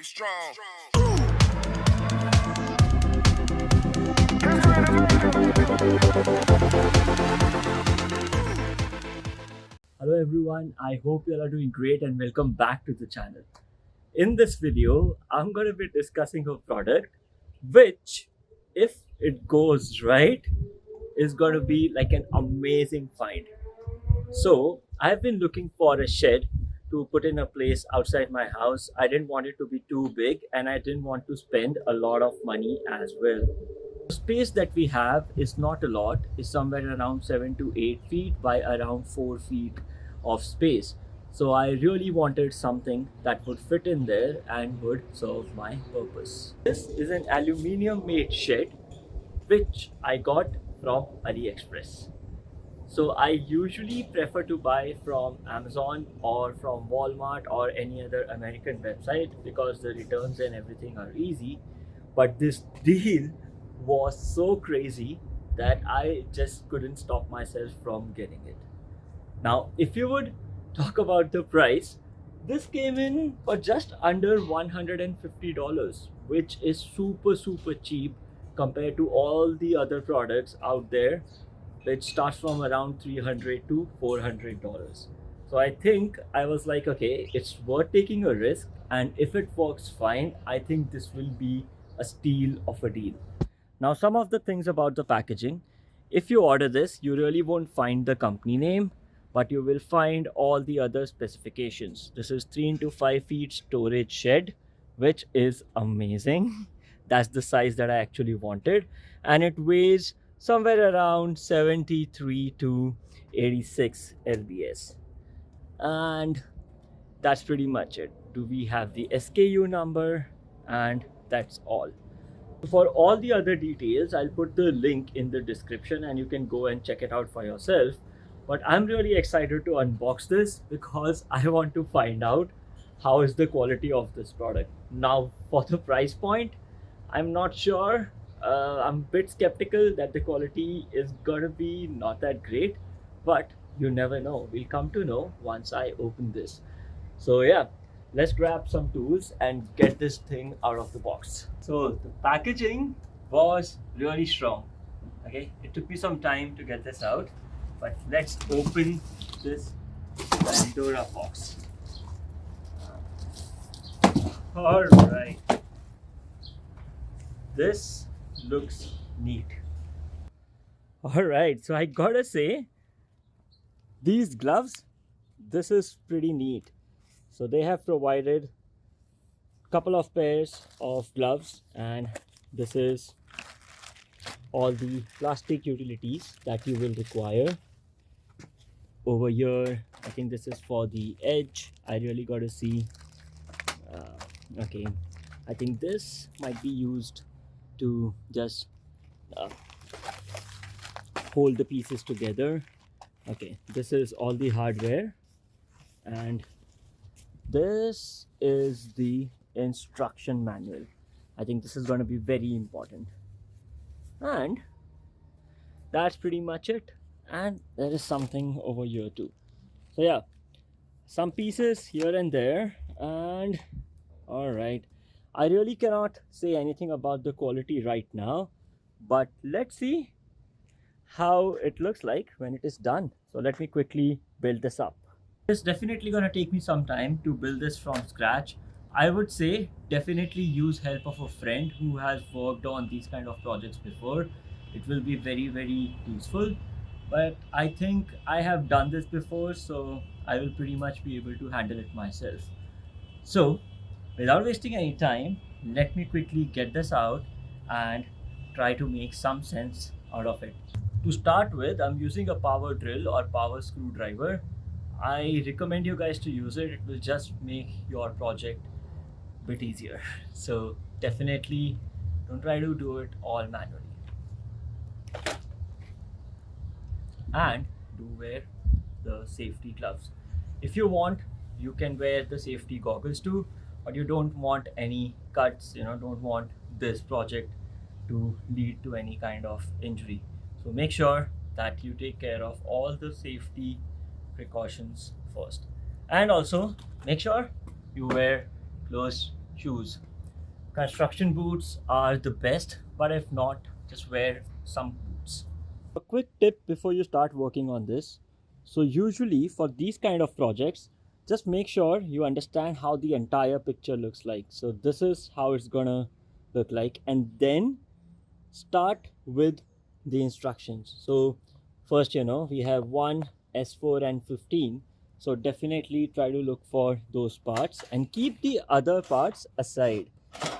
You strong. Hello everyone, I hope you all are doing great and welcome back to the channel. In this video, I'm going to be discussing a product which, if it goes right, is going to be like an amazing find. So, I've been looking for a shed to put in a place outside my house. I didn't want it to be too big and I didn't want to spend a lot of money as well. The space that we have is not a lot, is somewhere around 7 to 8 feet by around 4 feet of space. So I really wanted something that would fit in there and would serve my purpose. This is an aluminium made shed which I got from AliExpress. So I usually prefer to buy from Amazon or from Walmart or any other American website because the returns and everything are easy. But this deal was so crazy that I just couldn't stop myself from getting it. Now, if you would talk about the price, this came in for just under $150, which is super cheap compared to all the other products out there, which starts from around $300 to $400. So I think I was like, okay, it's worth taking a risk, and if it works fine, I think this will be a steal of a deal. Now, some of the things about the packaging. If you order this, you really won't find the company name, but you will find all the other specifications. This is 3 into 5 feet storage shed, which is amazing. That's the size that I actually wanted. And it weighs somewhere around 73 to 86 lbs. And that's pretty much it. Do we have the SKU number? And that's all. For all the other details, I'll put the link in the description and you can go and check it out for yourself. But I'm really excited to unbox this because I want to find out how is the quality of this product. Now, for the price point, I'm not sure. I'm a bit skeptical that the quality is gonna be not that great, but you never know. We'll come to know once I open this. So yeah, let's grab some tools and get this thing out of the box. So the packaging was really strong. Okay, it took me some time to get this out, but let's open this Pandora box. All right, this looks neat. All right, so I gotta say, these gloves, this is pretty neat. So they have provided a couple of pairs of gloves, and this is all the plastic utilities that you will require. Over here, I think this is for the edge. I really got to see. Okay, I think this might be used to just uh, hold the pieces together. Okay, this is all the hardware, and this is the instruction manual. I think this is going to be very important. And that's pretty much it. And there is something over here too. So yeah, some pieces here and there. And all right, I really cannot say anything about the quality right now, but let's see how it looks like when it is done. So let me quickly build this up. It's definitely going to take me some time to build this from scratch. I would say definitely use help of a friend who has worked on these kind of projects before. It will be very useful. But I think I have done this before, so I will pretty much be able to handle it myself. So without wasting any time, let me quickly get this out and try to make some sense out of it. To start with, I'm using a power drill or power screwdriver. I recommend you guys to use it. It will just make your project a bit easier. So definitely don't try to do it all manually. And do wear the safety gloves. If you want, you can wear the safety goggles too, but you don't want any cuts, don't want this project to lead to any kind of injury. So make sure that you take care of all the safety precautions first. And also make sure you wear closed shoes. Construction boots are the best, but if not, just wear some boots. A quick tip before you start working on this. So usually for these kind of projects, just make sure you understand how the entire picture looks like. So this is how it's gonna look like, and then start with the instructions. So first, we have 1, S4 and 15. So definitely try to look for those parts and keep the other parts aside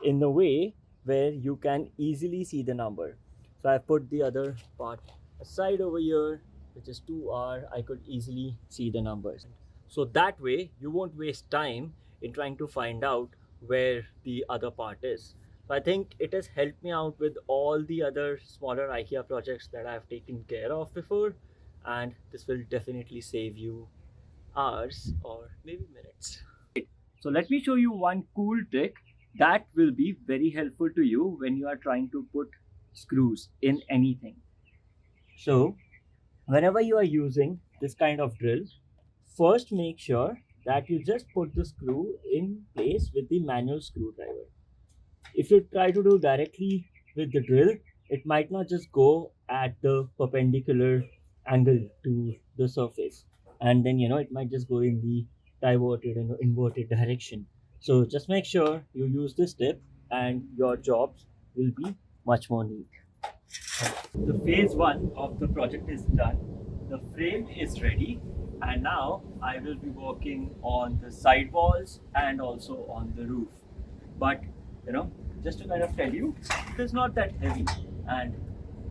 in the way where you can easily see the number. So I put the other part aside over here, which is 2R. I could easily see the numbers. So that way you won't waste time in trying to find out where the other part is. So I think it has helped me out with all the other smaller IKEA projects that I've taken care of before, and this will definitely save you hours or maybe minutes. So let me show you one cool trick that will be very helpful to you when you are trying to put screws in anything. So whenever you are using this kind of drill, first make sure that you just put the screw in place with the manual screwdriver. If you try to do directly with the drill, it might not just go at the perpendicular angle to the surface, and then it might just go in the diverted and inverted direction. So just make sure you use this tip and your jobs will be much more neat. The phase 1 of the project is done. The frame is ready, and now I will be working on the side walls and also on the roof. But just to kind of tell you, it is not that heavy and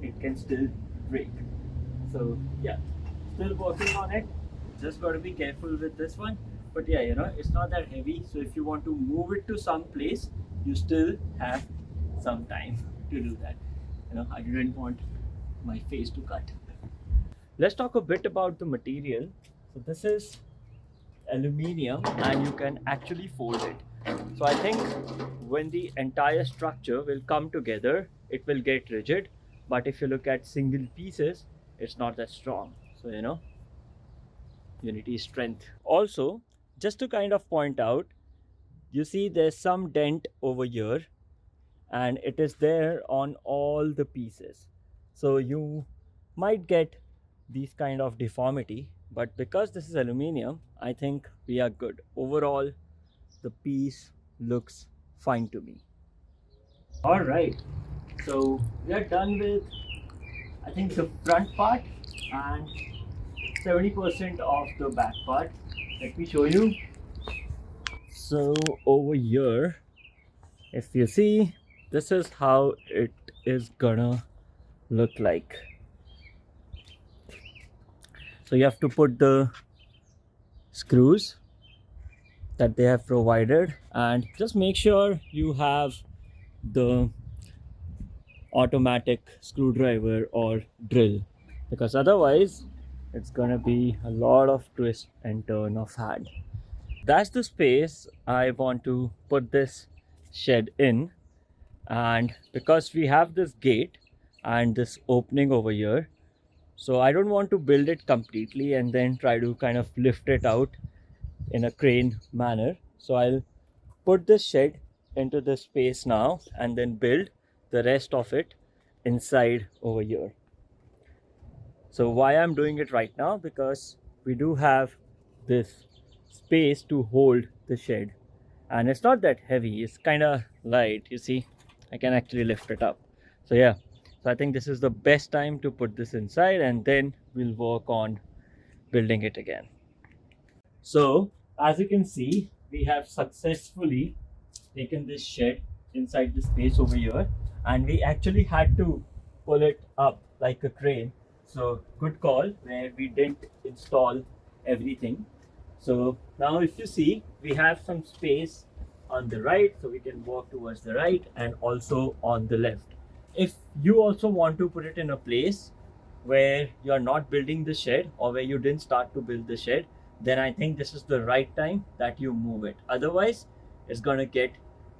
it can still break. So yeah, still working on it. Just got to be careful with this one. But yeah, it's not that heavy. So if you want to move it to some place, you still have some time to do that. I didn't want my face to cut. Let's talk a bit about the material. So this is aluminium and you can actually fold it. So I think when the entire structure will come together, it will get rigid. But if you look at single pieces, it's not that strong. So unity is strength. Also, just to kind of point out, you see there's some dent over here and it is there on all the pieces. So you might get these kind of deformity, but because this is aluminium, I think we are good. Overall, the piece looks fine to me. All right, so we are done with, I think, the front part and 70% of the back part. Let me show you. So over here, if you see, this is how it is gonna look like. So you have to put the screws that they have provided and just make sure you have the automatic screwdriver or drill, because otherwise it's gonna be a lot of twist and turn of hand. That's the space I want to put this shed in, and because we have this gate and this opening over here, so I don't want to build it completely and then try to kind of lift it out in a crane manner. So I'll put this shed into this space now and then build the rest of it inside over here. So why I'm doing it right now, because we do have this space to hold the shed and it's not that heavy, it's kind of light. You see, I can actually lift it up. So yeah, so I think this is the best time to put this inside and then we'll work on building it again. So as you can see, we have successfully taken this shed inside the space over here, and we actually had to pull it up like a crane. So good call where we didn't install everything. So now if you see, we have some space on the right, so we can walk towards the right, and also on the left. If you also want to put it in a place where you're not building the shed or where you didn't start to build the shed, then I think this is the right time that you move it. Otherwise, it's gonna get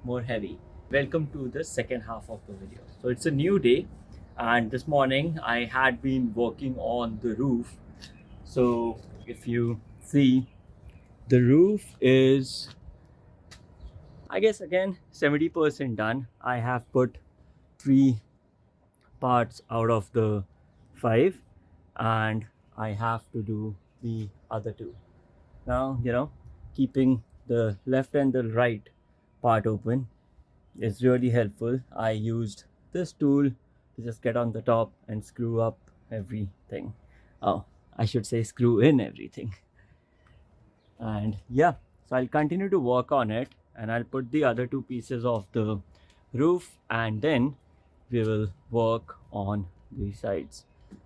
more heavy. Welcome to the second half of the video. So it's a new day, and this morning I had been working on the roof. So if you see, the roof is I guess again 70% done. I have put 3 parts out of the 5, and I have to do the other 2. Now, keeping the left and the right part open is really helpful. I used this tool to just get on the top and screw up everything. Oh, I should say screw in everything. And yeah, so I'll continue to work on it, and I'll put the other 2 pieces of the roof, and then we will work on the sides.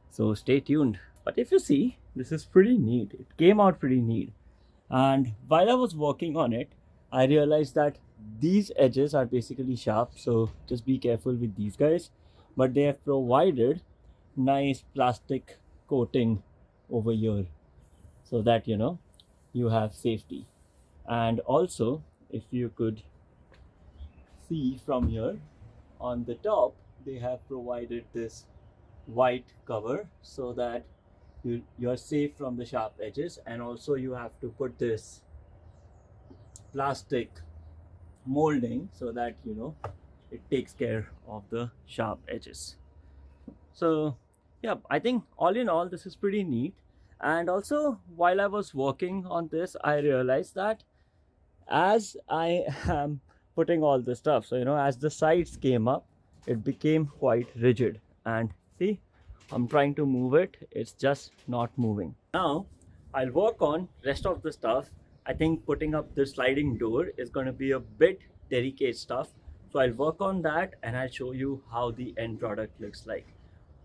So stay tuned. But if you see, this is pretty neat. It came out pretty neat. And while I was working on it, I realized that these edges are basically sharp, so just be careful with these guys. But they have provided nice plastic coating over here so that you have safety. And also, if you could see from here, on the top they have provided this white cover so that you're safe from the sharp edges. And also you have to put this plastic molding so that it takes care of the sharp edges. So yeah, I think all in all this is pretty neat. And also, while I was working on this, I realized that as I am putting all the stuff, so as the sides came up, it became quite rigid. And see, I'm trying to move it, it's just not moving. Now I'll work on rest of the stuff. I think putting up the sliding door is going to be a bit delicate stuff, so I'll work on that and I'll show you how the end product looks like.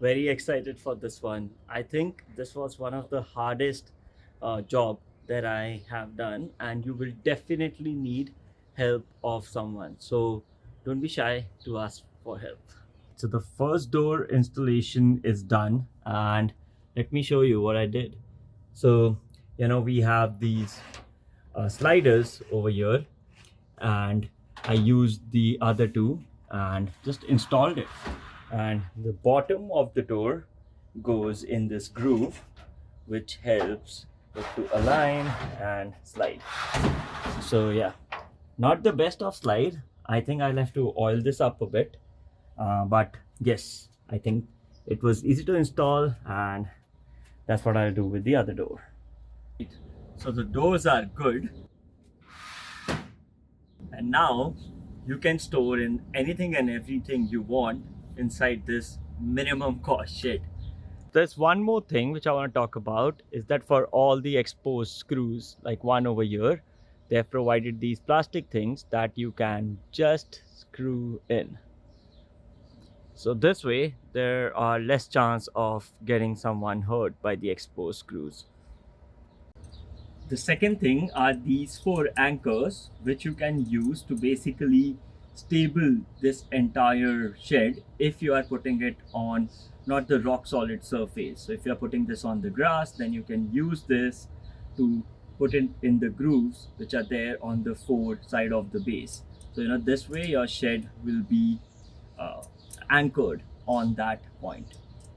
Very excited for this one. I think this was one of the hardest job that I have done, and you will definitely need help of someone, so don't be shy to ask for help. So the first door installation is done, and let me show you what I did. So we have these sliders over here, and I used the other 2 and just installed it. And the bottom of the door goes in this groove, which helps it to align and slide. So yeah, not the best of slide. I think I'll have to oil this up a bit, but yes, I think it was easy to install, and that's what I'll do with the other door. So the doors are good, and now you can store in anything and everything you want inside this minimum cost shed. There's one more thing which I want to talk about, is that for all the exposed screws, like one over here, they have provided these plastic things that you can just screw in. So this way there are less chance of getting someone hurt by the exposed screws. The second thing are these 4 anchors, which you can use to basically stable this entire shed if you are putting it on not the rock solid surface. So if you are putting this on the grass, then you can use this to put it in the grooves which are there on the 4 side of the base. So this way your shed will be anchored on that point.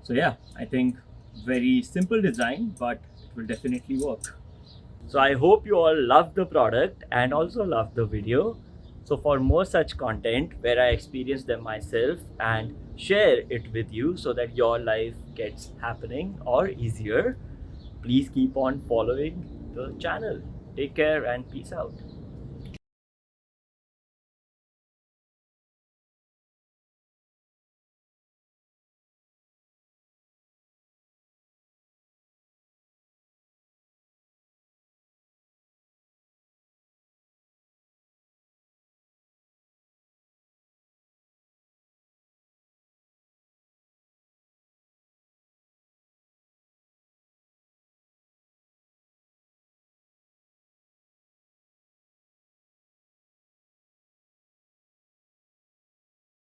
So yeah, I think very simple design, but it will definitely work. So I hope you all loved the product and also loved the video. So for more such content where I experience them myself and share it with you so that your life gets happening or easier, please keep on following the channel. Take care and peace out.